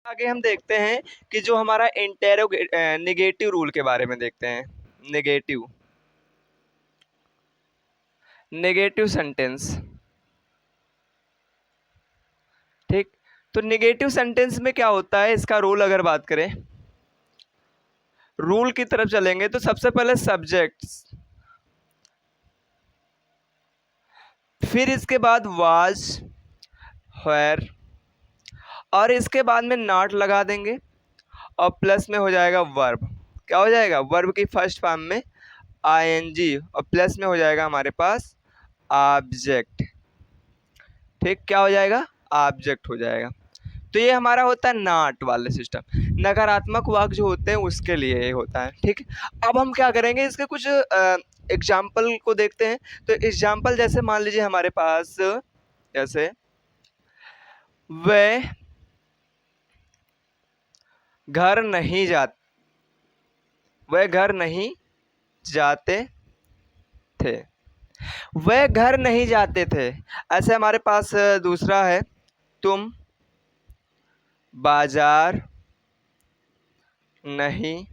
आगे हम देखते हैं कि जो हमारा नेगेटिव रूल के बारे में देखते हैं। Negative negative sentence. ठीक, तो नेगेटिव सेंटेंस में क्या होता है, इसका रूल अगर बात करें, रूल की तरफ चलेंगे तो सबसे पहले सब्जेक्ट्स, फिर इसके बाद वाज, वेयर, और इसके बाद में नॉट लगा देंगे और प्लस में हो जाएगा वर्ब। क्या हो जाएगा, वर्ब की फर्स्ट फॉर्म में आईएनजी और प्लस में हो जाएगा हमारे पास ऑब्जेक्ट। ठीक, क्या हो जाएगा, ऑब्जेक्ट हो जाएगा। तो ये हमारा होता है नॉट वाले सिस्टम, नकारात्मक वाक्य जो होते हैं उसके लिए ये होता है। ठीक, अब हम क्या करेंगे, इसके कुछ एग्जाम्पल को देखते हैं। तो एग्जाम्पल जैसे मान लीजिए हमारे पास, जैसे वह घर नहीं जाते, वह घर नहीं जाते थे, वह घर नहीं जाते थे। ऐसे हमारे पास दूसरा है, तुम बाजार नहीं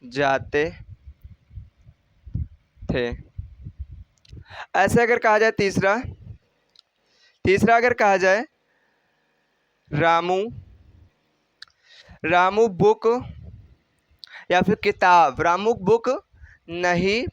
जाते थे। ऐसे अगर कहा जाए तीसरा, तीसरा अगर कहा जाए रामू, रामू बुक या फिर किताब, रामू बुक नहीं।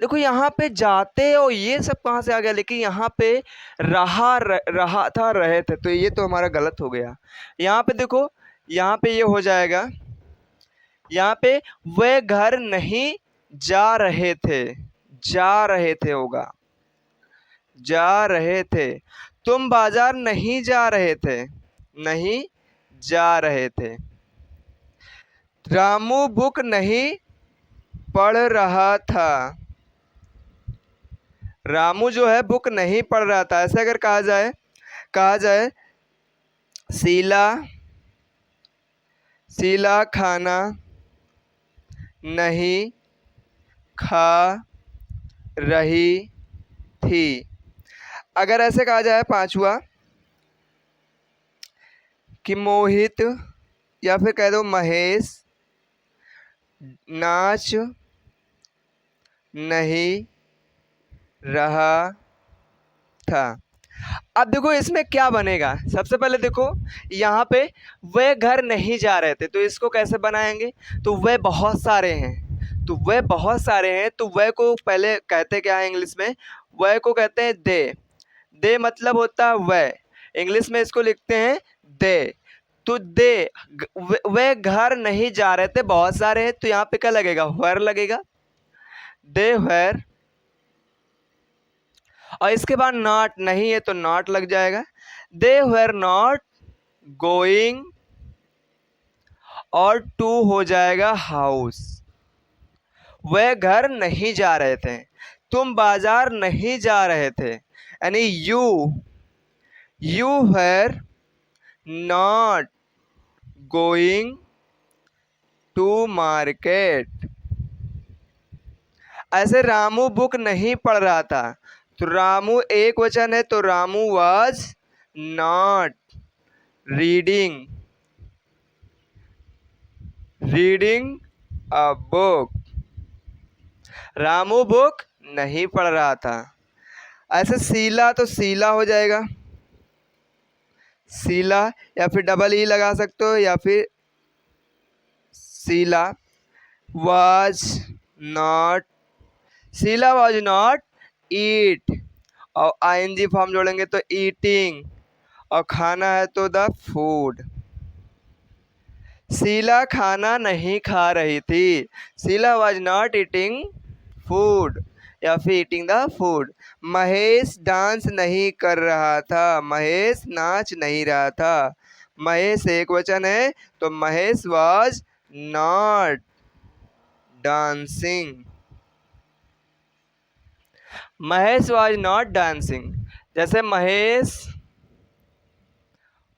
देखो यहाँ पे जाते और ये सब कहाँ से आ गया, लेकिन यहाँ पे रहा था, रहे थे, तो ये तो हमारा गलत हो गया। यहाँ पे देखो, यहाँ पे ये हो जाएगा, यहाँ पे वे घर नहीं जा रहे थे, जा रहे थे होगा, जा रहे थे। तुम बाजार नहीं जा रहे थे, नहीं जा रहे थे। रामू बुक नहीं पढ़ रहा था, रामू जो है बुक नहीं पढ़ रहा था। ऐसे अगर कहा जाए, कहा जाए शीला, शीला खाना नहीं खा रही थी। अगर ऐसे कहा जाए पांचवा कि मोहित या फिर कह दो महेश नाच नहीं रहा था। अब देखो इसमें क्या बनेगा, सबसे पहले देखो यहाँ पे वे घर नहीं जा रहे थे, तो इसको कैसे बनाएंगे, तो वे बहुत सारे हैं, तो वे बहुत सारे हैं, तो वे को पहले कहते क्या है इंग्लिश में, वे को कहते हैं दे। दे मतलब होता है वे, इंग्लिश में इसको लिखते हैं दे। तो दे, वे घर नहीं जा रहे थे, बहुत सारे हैं, तो यहाँ पे क्या लगेगा, वेयर लगेगा, दे वेयर। और इसके बाद नॉट, नहीं है तो नॉट लग जाएगा, दे वेर नॉट गोइंग, और टू हो जाएगा हाउस। वह घर नहीं जा रहे थे, तुम बाजार नहीं जा रहे थे, यानी you were not going to market. ऐसे रामू बुक नहीं पढ़ रहा था, तो रामू एक वचन है, तो Ramu was not reading a book, Ramu book नहीं पढ़ रहा था। ऐसे शीला, तो शीला हो जाएगा शीला, या फिर डबल ई लगा सकते हो, या फिर Sheela was not, Sheela was not eat, और आईएनजी फॉर्म जोड़ेंगे तो ईटिंग, और खाना है तो द फूड। शीला खाना नहीं खा रही थी, Sheela was not eating food या फिर eating the food. Mahesh dance नहीं कर रहा था, महेश नाच नहीं रहा था। महेश एक वचन है, तो Mahesh was not dancing, Mahesh was not dancing. जैसे महेश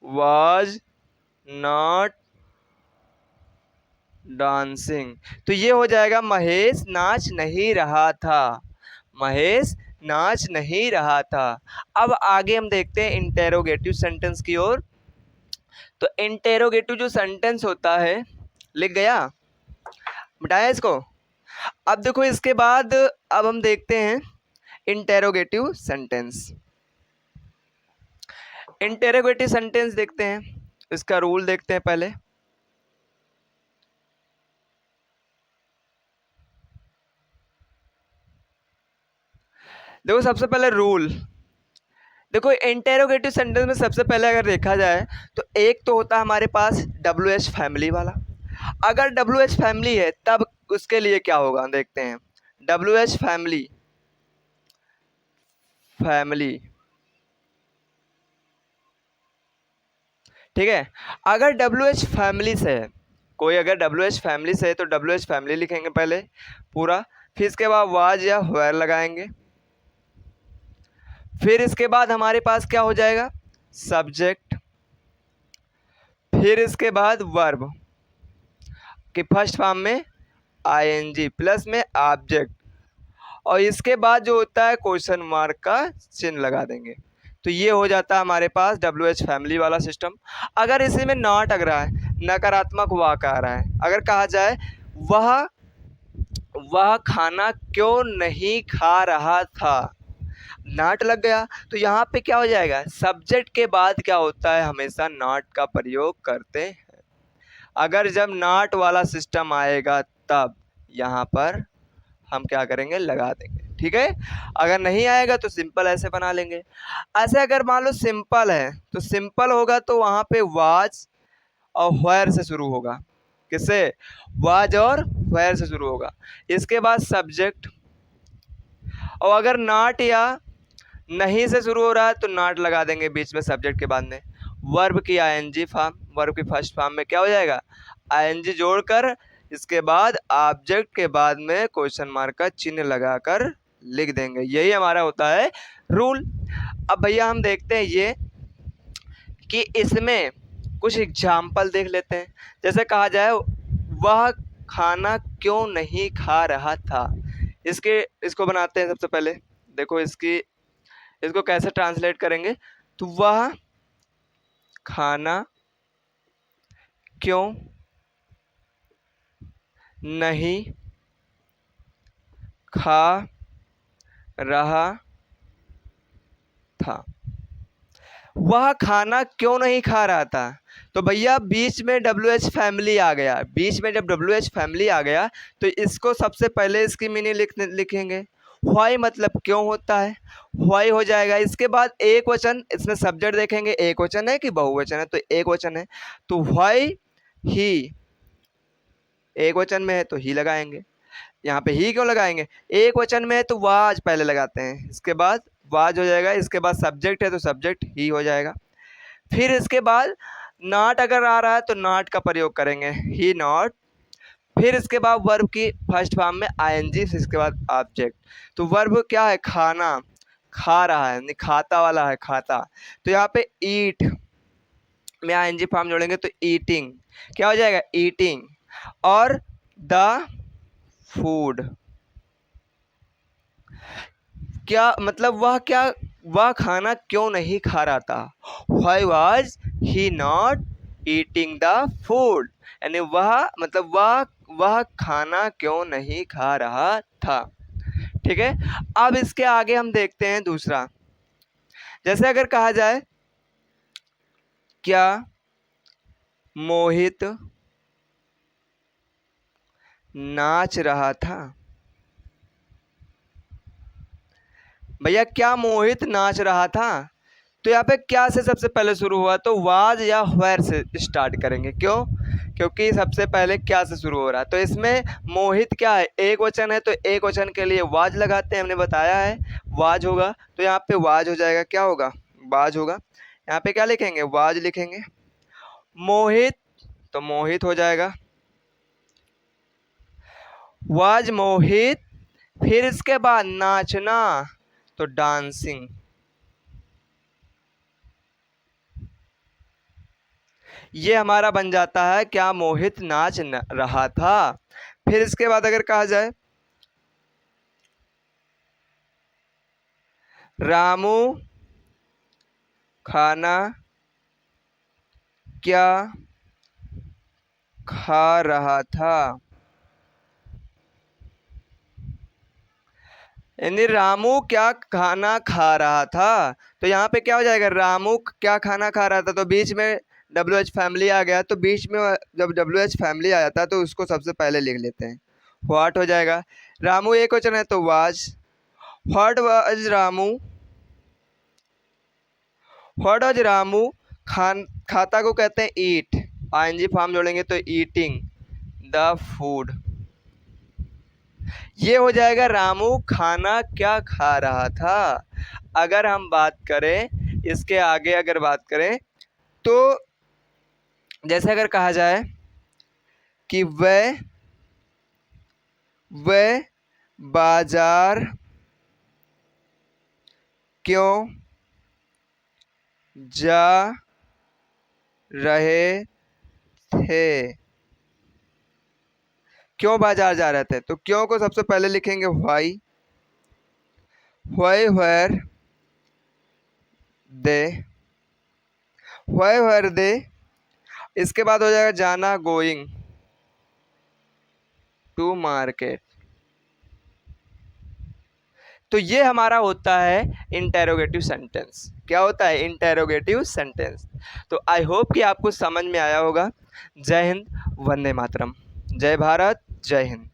वाज नॉट डांसिंग, तो ये हो जाएगा महेश नाच नहीं रहा था, महेश नाच नहीं रहा था। अब आगे हम देखते हैं इंटेरोगेटिव सेंटेंस की ओर। तो इंटेरोगेटिव जो सेंटेंस होता है, लिख गया, मिटाया इसको। अब देखो इसके बाद अब हम देखते हैं इंटेरोगेटिव सेंटेंस। इंटेरोगेटिव सेंटेंस देखते हैं, इसका रूल देखते हैं पहले। देखो सबसे पहले रूल, देखो इंटेरोगेटिव सेंटेंस में सबसे पहले अगर देखा जाए तो एक तो होता है हमारे पास WH फैमिली वाला। अगर WH फैमिली है तब उसके लिए क्या होगा देखते हैं। WH फैमिली, फैमिली, ठीक है। अगर WH फैमिली से है, कोई अगर WH फैमिली से है तो WH फैमिली लिखेंगे पहले पूरा, फिर इसके बाद वाज या वेयर लगाएंगे, फिर इसके बाद हमारे पास क्या हो जाएगा, सब्जेक्ट, फिर इसके बाद वर्ब कि फर्स्ट फॉर्म में ING प्लस में ऑब्जेक्ट, और इसके बाद जो होता है क्वेश्चन मार्क का चिन्ह लगा देंगे। तो ये हो जाता है हमारे पास WH फैमिली वाला सिस्टम। अगर इसी में नॉट अगर है, नकारात्मक वाक्य आ रहा है, अगर कहा जाए वह खाना क्यों नहीं खा रहा था, नॉट लग गया, तो यहाँ पे क्या हो जाएगा, सब्जेक्ट के बाद क्या होता है, हमेशा नॉट का प्रयोग करते हैं। अगर जब नॉट वाला सिस्टम आएगा तब यहाँ पर हम क्या करेंगे, लगा देंगे, ठीक है। अगर नहीं आएगा तो सिंपल ऐसे बना लेंगे। ऐसे अगर मान लो सिंपल है तो सिंपल होगा तो वहाँ पे वाज और वेयर से शुरू होगा, किससे, वाज और वेयर से शुरू होगा, इसके बाद सब्जेक्ट, और अगर नॉट या नहीं से शुरू हो रहा है तो नॉट लगा देंगे बीच में सब्जेक्ट के बाद में। वर्ब की ING फॉर्म, वर्ब की फर्स्ट फॉर्म में क्या हो जाएगा, ING जोड़कर इसके बाद ऑब्जेक्ट के बाद में क्वेश्चन मार्क का चिन्ह लगाकर लिख देंगे। यही हमारा होता है रूल। अब भैया हम देखते हैं ये कि इसमें कुछ एग्जाम्पल देख लेते हैं। जैसे कहा जाए वह खाना क्यों नहीं खा रहा था, इसको बनाते हैं सबसे पहले। देखो इसको कैसे ट्रांसलेट करेंगे, तो वह खाना क्यों नहीं खा रहा था, वह खाना क्यों नहीं खा रहा था। तो भैया बीच में WH फैमिली आ गया, बीच में जब WH फैमिली आ गया तो इसको सबसे पहले इसकी मीनिंग लिखेंगे। व्हाई मतलब क्यों होता है, व्हाई हो जाएगा। इसके बाद एक वचन, इसमें सब्जेक्ट देखेंगे एक वचन है कि बहुवचन है, तो एक वचन है तो व्हाई ही, एक वचन में है तो ही लगाएंगे। यहाँ पे ही क्यों लगाएंगे, एक वचन में है तो वाज पहले लगाते हैं, इसके बाद वाज हो जाएगा, इसके बाद सब्जेक्ट है तो सब्जेक्ट ही हो जाएगा। फिर इसके बाद नॉट अगर आ रहा है तो नॉट का प्रयोग करेंगे, ही नॉट। फिर इसके बाद वर्ब की फर्स्ट फॉर्म में ING, फिर इसके बाद ऑब्जेक्ट। तो वर्ब क्या है, खाना, खा रहा है, यानी खाता वाला है, खाता। तो यहाँ पे ईट में ING फॉर्म जोड़ेंगे तो ईटिंग, क्या हो जाएगा, ईटिंग। और द फूड, क्या मतलब वह खाना क्यों नहीं खा रहा था, why was he not eating the food, यानी वह मतलब वह खाना क्यों नहीं खा रहा था, ठीक है। अब इसके आगे हम देखते हैं दूसरा। जैसे अगर कहा जाए क्या मोहित नाच रहा था, भैया क्या मोहित नाच रहा था, तो यहाँ पे क्या से सबसे पहले शुरू हुआ, तो वाज या वेयर से स्टार्ट करेंगे। क्यों, क्योंकि सबसे पहले क्या से शुरू हो रहा है। तो इसमें मोहित क्या है, एक वचन है तो एक वचन के लिए वाज लगाते हैं, हमने बताया है वाज होगा, तो यहाँ पे वाज हो जाएगा, क्या होगा, वाज होगा। यहाँ पे क्या लिखेंगे, वाज लिखेंगे। मोहित तो मोहित हो जाएगा, वाज मोहित। फिर इसके बाद नाचना तो डांसिंग, ये हमारा बन जाता है क्या मोहित नाच रहा था। फिर इसके बाद अगर कहा जाए रामू खाना क्या खा रहा था। यानी रामू क्या खाना खा रहा था, तो यहाँ पे क्या हो जाएगा, रामू क्या खाना खा रहा था, तो बीच में डब्ल्यू एच फैमिली आ गया, तो बीच में जब डब्ल्यू एच फैमिली आ जाता है तो उसको सबसे पहले लिख लेते हैं। व्हाट हो जाएगा, रामू एक क्वेश्चन है तो was. What was Ramu, what was Ramu खाता को कहते हैं ईट, आईएनजी फॉर्म जोड़ेंगे तो ईटिंग द फूड। ये हो जाएगा रामू खाना क्या खा रहा था। अगर हम बात करें इसके आगे, अगर बात करें तो जैसे अगर कहा जाए कि वह बाजार क्यों जा रहे थे, क्यों बाजार जा रहे थे, तो क्यों को सबसे पहले लिखेंगे why, why were they, why were they. इसके बाद हो जाएगा जाना, गोइंग टू मार्केट। तो ये हमारा होता है इंटेरोगेटिव सेंटेंस। क्या होता है, इंटेरोगेटिव सेंटेंस। तो आई होप कि आपको समझ में आया होगा। जय हिंद, वंदे मातरम, जय भारत, जय हिंद।